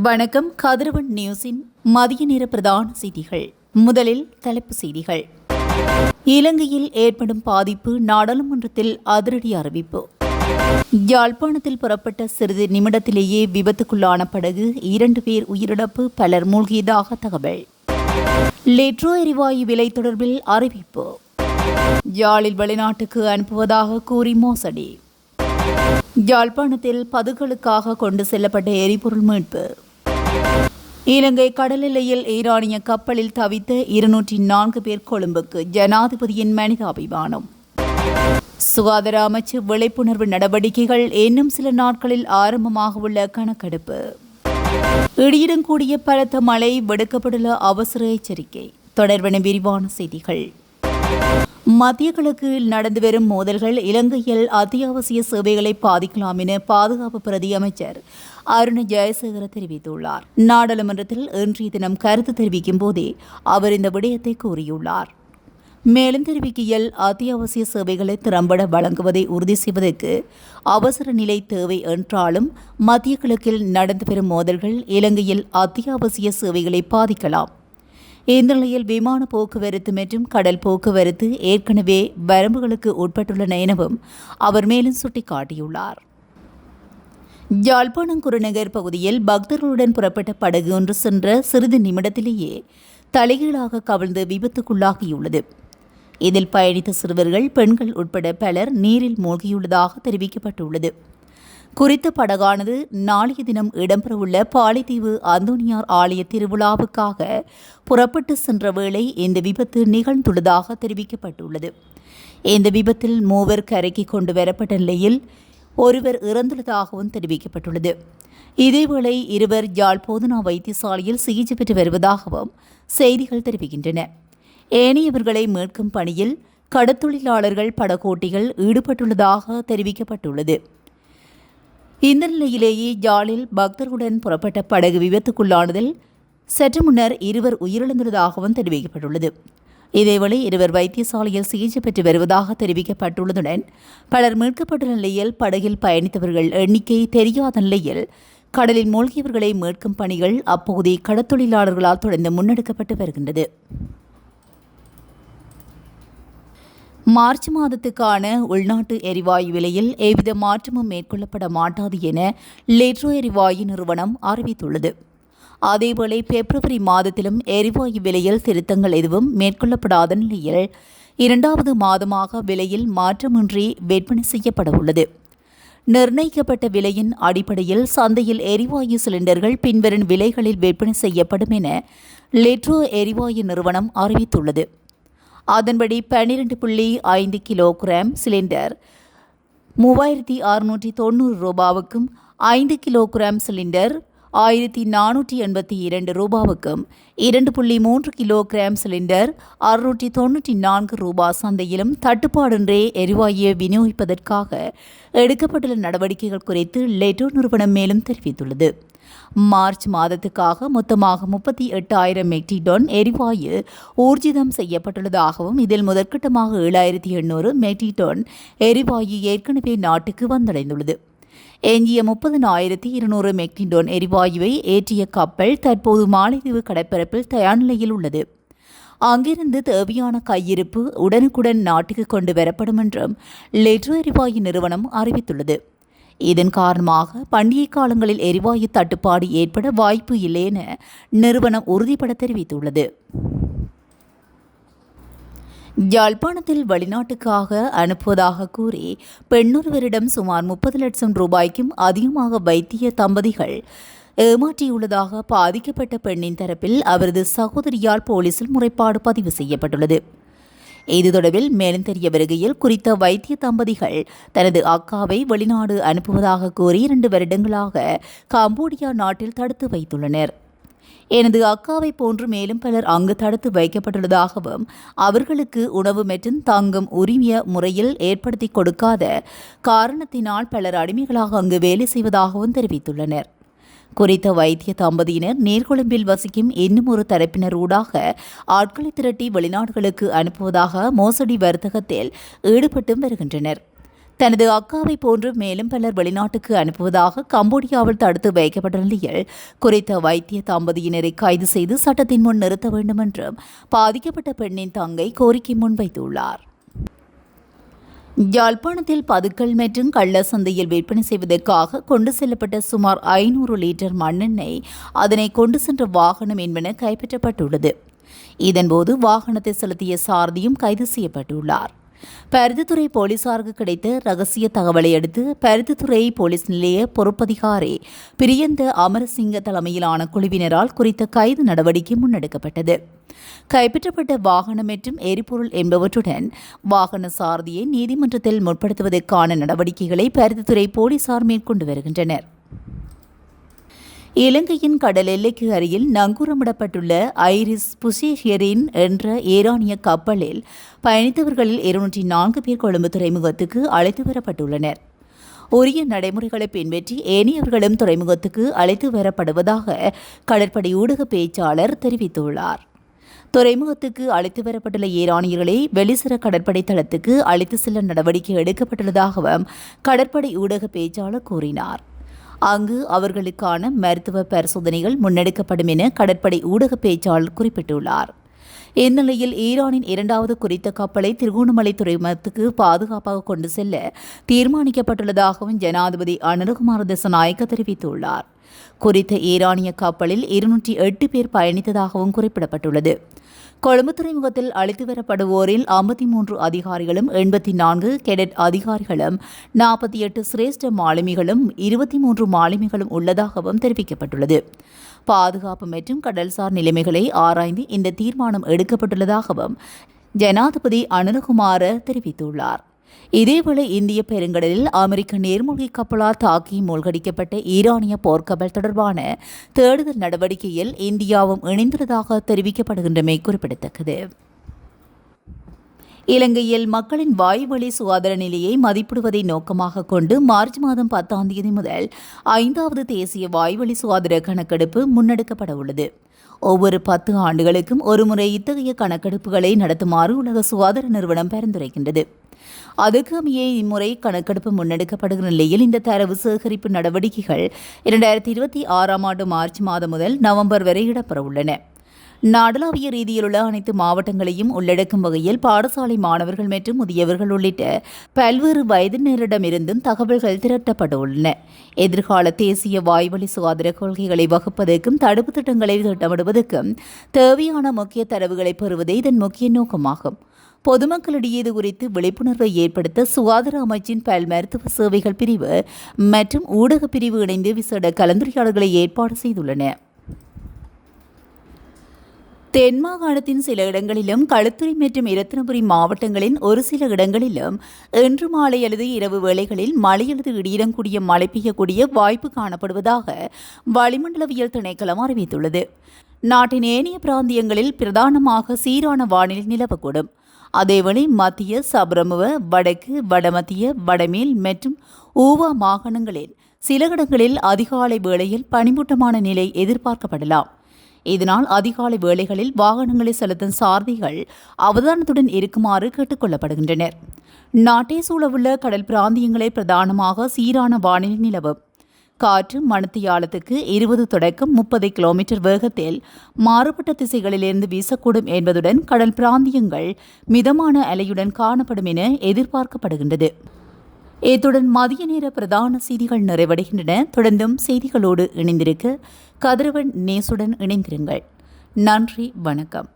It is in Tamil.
வணக்கம். கதிரவன் நியூஸின் மதிய நேர பிரதான செய்திகள். முதலில் தலைப்புச் செய்திகள். இலங்கையில் ஏற்படும் பாதிப்பு, நாடாளுமன்றத்தில் அதிரடி அறிவிப்பு. யாழ்ப்பாணத்தில் புறப்பட்ட சிறிது நிமிடத்திலேயே விபத்துக்குள்ளான படகு, 2 பேர் உயிரிழப்பு, பலர் மூழ்கியதாக தகவல். லிட்ரோ எரிவாயு விலை தொடர்பில் அறிவிப்பு. யாழில் வெளிநாட்டுக்கு அனுப்புவதாக கூறி மோசடி. யாழ்ப்பாணத்தில் பதுகளுக்காக கொண்டு செல்லப்பட்ட எரிபொருள் மீட்பு. இலங்கை கடல் எல்லையில் ஈரானிய கப்பலில் தவித்த 204 பேர் கொழும்புக்கு, ஜனாதிபதியின் மனிதாபிமானம். சுகாதார அமைச்சு விழிப்புணர்வு நடவடிக்கைகள், இன்னும் சில நாட்களில் ஆரம்பமாக உள்ள கணக்கெடுப்பு. இடியுடன் கூடிய பலத்த மழை, விடுக்கப்பட்டுள்ள அவசர எச்சரிக்கை. தொடர்பான விரிவான செய்திகள். மத்திய கிழக்கில் நடந்து வரும் மோதல்கள் இலங்கையில் அத்தியாவசிய சேவைகளை பாதிக்கலாம் என பாதுகாப்பு பிரதி அமைச்சர் அருண ஜெயசேகர தெரிவித்துள்ளார். நாடாளுமன்றத்தில் இன்றைய தினம் கருத்து தெரிவிக்கும் போதே அவர் இந்த விடயத்தை கூறியுள்ளார். மேலும் தெரிவிக்கையில், அத்தியாவசிய சேவைகளை திறம்பட வழங்குவதை உறுதி செய்வதற்கு அவசர நிலை தேவை என்றாலும் மத்திய கிழக்கில் நடந்து வரும் மோதல்கள் இலங்கையில் அத்தியாவசிய சேவைகளை பாதிக்கலாம். இந்த நிலையில் விமான போக்குவரத்து மற்றும் கடல் போக்குவரத்து ஏற்கனவே வரம்புகளுக்கு உட்பட்டுள்ளன எனவும் அவர் மேலும் சுட்டிக்காட்டியுள்ளார். யாழ்ப்பாணம் குருநகர் பகுதியில் பக்தர்களுடன் புறப்பட்ட படகு ஒன்று சென்ற சிறிது நிமிடத்திலேயே தலைகீழாக கவிழ்ந்து விபத்துக்குள்ளாகியுள்ளது. இதில் பயணித்த சிறுவர்கள், பெண்கள் உட்பட பலர் நீரில் மூழ்கியுள்ளதாக தெரிவிக்கப்பட்டுள்ளது. குறித்த படகானது நாளைய தினம் இடம்பெறவுள்ள பாலைத்தீவு அந்தோனியார் ஆலய திருவிழாவுக்காக புறப்பட்டு சென்ற வேளை இந்த விபத்து நிகழ்ந்துள்ளதாக தெரிவிக்கப்பட்டுள்ளது. இந்த விபத்தில் 3 கரைக்கு கொண்டு வரப்பட்ட நிலையில் ஒருவர் இறந்துள்ளதாகவும் தெரிவிக்கப்பட்டுள்ளது. இதேவேளை 2 யாழ் போதனா வைத்தியசாலையில் சிகிச்சை பெற்று வருவதாகவும் செய்திகள் தெரிவிக்கின்றன. ஏனையவர்களை மீட்கும் பணியில் கடற்தொழிலாளர்கள், படகோட்டிகள் ஈடுபட்டுள்ளதாக தெரிவிக்கப்பட்டுள்ளது. இந்த நிலையிலேயே யாழில் பக்தர்களுடன் புறப்பட்ட படகு விபத்துக்குள்ளானதில் சற்று முன்னர் 2 உயிரிழந்துள்ளதாகவும் தெரிவிக்கப்பட்டுள்ளது. இதேவேளை 2 வைத்தியசாலையில் சிகிச்சை பெற்று வருவதாக தெரிவிக்கப்பட்டுள்ளதுடன் பலர் மீட்கப்பட்டுள்ள நிலையில் படகில் பயணித்தவர்கள் எண்ணிக்கை தெரியாத நிலையில் கடலில் மூழ்கியவர்களை மீட்கும் பணிகள் அப்போதைய கடற்தொழிலாளர்களால் தொடர்ந்து முன்னெடுக்கப்பட்டு வருகின்றது. மார்ச் மாதத்துக்கான உள்நாட்டு எரிவாயு விலையில் எவ்வித மாற்றமும் மேற்கொள்ளப்பட மாட்டாது என லிட்ரோ எரிவாயு நிறுவனம் அறிவித்துள்ளது. அதேவேளை பிப்ரவரி மாதத்திலும் எரிவாயு விலையில் திருத்தங்கள் எதுவும் மேற்கொள்ளப்படாத நிலையில் 2வது மாதமாக விலையில் மாற்றமின்றி விற்பனை செய்யப்பட உள்ளது. நிர்ணயிக்கப்பட்ட விலையின் அடிப்படையில் சந்தையில் எரிவாயு சிலிண்டர்கள் பின்வரும் விலைகளில் விற்பனை செய்யப்படும் என லிட்ரோ எரிவாயு நிறுவனம் அறிவித்துள்ளது. அதன்படி 12.5 kilogram cylinder 3690 ரூபாவுக்கும், 5 kilogram cylinder 1482 ரூபாவுக்கும், 2.3 kilogram cylinder 694 ரூபாய் சந்தையிலும் தட்டுப்பாடின்றி எரிவாயுவை விநியோகிப்பதற்காக எடுக்கப்பட்டுள்ள நடவடிக்கைகள் குறித்து லிட்ரோ நிறுவனம் மேலும் தெரிவித்துள்ளது. மார்ச் மாதத்துக்காக மொத்தமாக 38,000 மெட்ரிக் டன் எரிவாயு ஊர்ஜிதம் செய்யப்பட்டுள்ளதாகவும், இதில் முதற்கட்டமாக 7,800 மெட்ரிக் டன் எரிவாயு ஏற்கனவே நாட்டுக்கு வந்தடைந்துள்ளது. எஞ்சிய 30,200 மெட்ரிக் டன் எரிவாயுவை ஏற்றிய கப்பல் தற்போது மாலைதீவு கடற்பரப்பில் தயார் நிலையில் உள்ளது. அங்கிருந்து தேவையான கையிருப்பு உடனுக்குடன் நாட்டுக்கு கொண்டு வரப்படும் என்றும் லிட்ரோ எரிவாயு நிறுவனம் அறிவித்துள்ளது. இதன் காரணமாக பண்டிகை காலங்களில் எரிவாயு தட்டுப்பாடு ஏற்பட வாய்ப்பு இல்லை என நிறுவனம் உறுதிபட தெரிவித்துள்ளது. யாழ்ப்பாணத்தில் வெளிநாட்டுக்காக அனுப்புவதாக கூறி பெண்ணொருவரிடம் சுமார் 30 லட்சம் ரூபாய்க்கும் அதிகமாக வைத்திய தம்பதிகள் ஏமாற்றியுள்ளதாக பாதிக்கப்பட்ட பெண்ணின் தரப்பில் அவரது சகோதரியால் போலீசில் முறைப்பாடு பதிவு செய்யப்பட்டுள்ளது. இது தொடர்பில் மேலும் தெரிய வருகையில், குறித்த வைத்திய தம்பதிகள் தனது அக்காவை வெளிநாடு அனுப்புவதாக கூறி 2 வருடங்களாக கம்போடியா நாட்டில் தடுத்து வைத்துள்ளனர். எனது அக்காவை போன்று மேலும் பலர் அங்கு தடுத்து வைக்கப்பட்டுள்ளதாகவும், அவர்களுக்கு உணவு மற்றும் தங்கும் உரிமைய முறையில் ஏற்படுத்தி கொடுக்காத காரணத்தினால் பலர் அடிமைகளாக அங்கு வேலை செய்வதாகவும் தெரிவித்துள்ளனர். குறித்த வைத்திய தம்பதியினர் நீர்கொழும்பில் வசிக்கும் இன்னும் ஒரு தரப்பினர் ஊடாக ஆட்களை திரட்டி வெளிநாடுகளுக்கு அனுப்புவதாக மோசடி வர்த்தகத்தில் ஈடுபட்டு வருகின்றனர். தனது அக்காவை போன்று மேலும் பலர் வெளிநாட்டுக்கு அனுப்புவதாக கம்போடியாவில் தடுத்து வைக்கப்பட்ட நிலையில் குறித்த வைத்திய தம்பதியினரை கைது செய்து சட்டத்தின் முன் நிறுத்த வேண்டும் என்றும் பாதிக்கப்பட்ட பெண்ணின் தங்கை கோரிக்கை முன்வைத்துள்ளார். யாழ்ப்பாணத்தில் பதுக்கல் மற்றும் கள்ள சந்தையில் விற்பனை செய்வதற்காக கொண்டு செல்லப்பட்ட சுமார் 500 லிட்டர் மண்ணெண்ணெய் அதனை கொண்டு சென்ற வாகனம் என்பன கைப்பற்றப்பட்டுள்ளது. இதன்போது வாகனத்தை செலுத்திய சாரதியும் கைது செய்யப்பட்டுள்ளார். பருத்தித்துறை போலீசாருக்கு கிடைத்த ரகசிய தகவலை அடுத்து பருத்தித்துறை போலீஸ் நிலைய பொறுப்பதிகாரி பிரியந்த அமரசிங்க தலைமையிலான குழுவினரால் குறித்த கைது நடவடிக்கை முன்னெடுக்கப்பட்டது. கைப்பற்றப்பட்ட வாகனம் மற்றும் எரிபொருள் என்பவற்றுடன் வாகன சாரதியை நீதிமன்றத்தில் முற்படுத்துவதற்கான நடவடிக்கைகளை பருத்தித்துறை போலீசார் மேற்கொண்டு வருகின்றனர். இலங்கையின் கடல் எல்லைக்கு அருகில் நங்கூரமிடப்பட்டுள்ள ஐரிஸ் புசேஷியரின் என்ற ஈரானிய கப்பலில் பயணித்தவர்களில் 204 பேர் கொழும்பு துறைமுகத்துக்கு அழைத்து வரப்பட்டுள்ளனர். உரிய நடைமுறைகளை பின்பற்றி ஏனையவர்களும் துறைமுகத்துக்கு அழைத்து வரப்படுவதாக கடற்படை ஊடக பேச்சாளர் தெரிவித்துள்ளார். துறைமுகத்துக்கு அழைத்து வரப்பட்டுள்ள ஈரானியர்களை வெளிசர கடற்படை தளத்துக்கு அழைத்து செல்ல நடவடிக்கை எடுக்கப்பட்டுள்ளதாகவும் கடற்படை ஊடக பேச்சாளர் கூறினார். அங்கு அவர்களுக்கான மருத்துவ பரிசோதனைகள் முன்னெடுக்கப்படும் என கடற்படை ஊடக பேச்சாளர் குறிப்பிட்டுள்ளார். இந்நிலையில் ஈரானின் 2வது குறித்த கப்பலை திருகோணமலை துறைமுகத்துக்கு பாதுகாப்பாக கொண்டு செல்ல தீர்மானிக்கப்பட்டுள்ளதாகவும் ஜனாதிபதி அனுரகுமார திசாநாயக்க தெரிவித்துள்ளார். குறித்த ஈரானிய கப்பலில் 208 பேர் பயணித்ததாகவும் குறிப்பிடப்பட்டுள்ளது. கொழும்பு துறைமுகத்தில் அழைத்து வரப்படுவோரில் 53 அதிகாரிகளும் 84 கெடட் அதிகாரிகளும் 48 சிரேஷ்ட மாலுமிகளும் 23 மாலுமிகளும் உள்ளதாகவும் தெரிவிக்கப்பட்டுள்ளது. பாதுகாப்பு மற்றும் கடல்சார் நிலைமைகளை ஆராய்ந்து இந்த தீர்மானம் எடுக்கப்பட்டுள்ளதாகவும் ஜனாதிபதி அனுரகுமார தெரிவித்துள்ளார். இதேவேளை இந்திய பெருங்கடலில் அமெரிக்க நீர்மூழ்கி கப்பலால் தாக்கி மூழ்கடிக்கப்பட்ட ஈரானிய போர்க்கப்பல் தொடர்பான தேடுதல் நடவடிக்கையில் இந்தியாவும் இணைந்துள்ளதாக தெரிவிக்கப்படுகின்றமை குறிப்பிடத்தக்கது. இலங்கையில் மக்களின் வாய்வழி சுகாதார நிலையை மதிப்பிடுவதை நோக்கமாக கொண்டு மார்ச் மாதம் 10ஆம் தேதி முதல் 5வது தேசிய வாய்வழி சுகாதார கணக்கெடுப்பு முன்னெடுக்கப்பட உள்ளது. ஒவ்வொரு 10 ஆண்டுகளுக்கும் ஒருமுறை இத்தகைய கணக்கெடுப்புகளை நடத்துமாறு உலக சுகாதார நிறுவனம் பரிந்துரைக்கின்றது. அதுக்கு அமைய இம்முறை கணக்கெடுப்பு முன்னெடுக்கப்படுகிற நிலையில் இந்த தரவு சேகரிப்பு நடவடிக்கைகள் 2026ஆம் ஆண்டு மார்ச் மாதம் முதல் நவம்பர் வரை இடம்பெற உள்ளன. நாடளாவிய ரீதியிலுள்ள அனைத்து மாவட்டங்களையும் உள்ளடக்கும் வகையில் பாடசாலை மாணவர்கள் மற்றும் முதியவர்கள் உள்ளிட்ட பல்வேறு வயதினரிடமிருந்தும் தகவல்கள் திரட்டப்பட்டுள்ளன. எதிர்கால தேசிய வாய்வழி சுகாதார கொள்கைகளை வகுப்பதற்கும் தடுப்பு திட்டங்களை திட்டமிடுவதற்கும் தேவையான முக்கிய தரவுகளை பெறுவதே இதன் முக்கிய நோக்கமாகும். பொதுமக்களிடையே இது குறித்து விழிப்புணர்வை ஏற்படுத்த சுகாதார அமைச்சின் பல் மருத்துவ சேவைகள் பிரிவு மற்றும் ஊடக பிரிவு இணைந்து விசேட கலந்துரையாடல்களை ஏற்பாடு செய்துள்ளன. தென் மாகாணத்தின் சில இடங்களிலும் களுத்துறை மற்றும் இரத்தினபுரி மாவட்டங்களின் ஒரு சில இடங்களிலும் இன்று மாலை அல்லது இரவு வேளைகளில் மழை அல்லது இடியுடன் கூடிய மழை பெய்யக்கூடிய வாய்ப்பு காணப்படுவதாக வளிமண்டலவியல் திணைக்களம் அறிவித்துள்ளது. நாட்டின் ஏனைய பிராந்தியங்களில் பிரதானமாக சீரான வானிலை நிலவக்கூடும். அதேவேளை மத்திய சபரமுவ, வடக்கு, வடமத்திய, வடமேல் மற்றும் ஊவா மாகாணங்களில் சில இடங்களில் அதிகாலை வேளையில் பனிமூட்டமான நிலை எதிர்பார்க்கப்படலாம். இதனால் அதிகாலை வேளைகளில் வாகனங்களை செலுத்தும் சாரதிகள் அவதானத்துடன் இருக்குமாறு கேட்டுக் கொள்ளப்படுகின்றனர். நாட்டை சூழவுள்ள கடல் பிராந்தியங்களை பிரதானமாக சீரான வானிலை நிலவும். காற்று மணித்தியாலத்துக்கு 20 தொடக்கம் 30 கிலோமீட்டர் வேகத்தில் மாறுபட்ட திசைகளிலிருந்து வீசக்கூடும் என்பதுடன் கடல் பிராந்தியங்கள் மிதமான அலையுடன் காணப்படும் என எதிர்பார்க்கப்படுகின்றது. இத்துடன் மதிய நேர பிரதான செய்திகள் நிறைவடைகின்றன. தொடர்ந்தும் செய்திகளோடு இணைந்திருக்க கதிரவன் நேசுடன் இணைந்திருங்கள். நன்றி, வணக்கம்.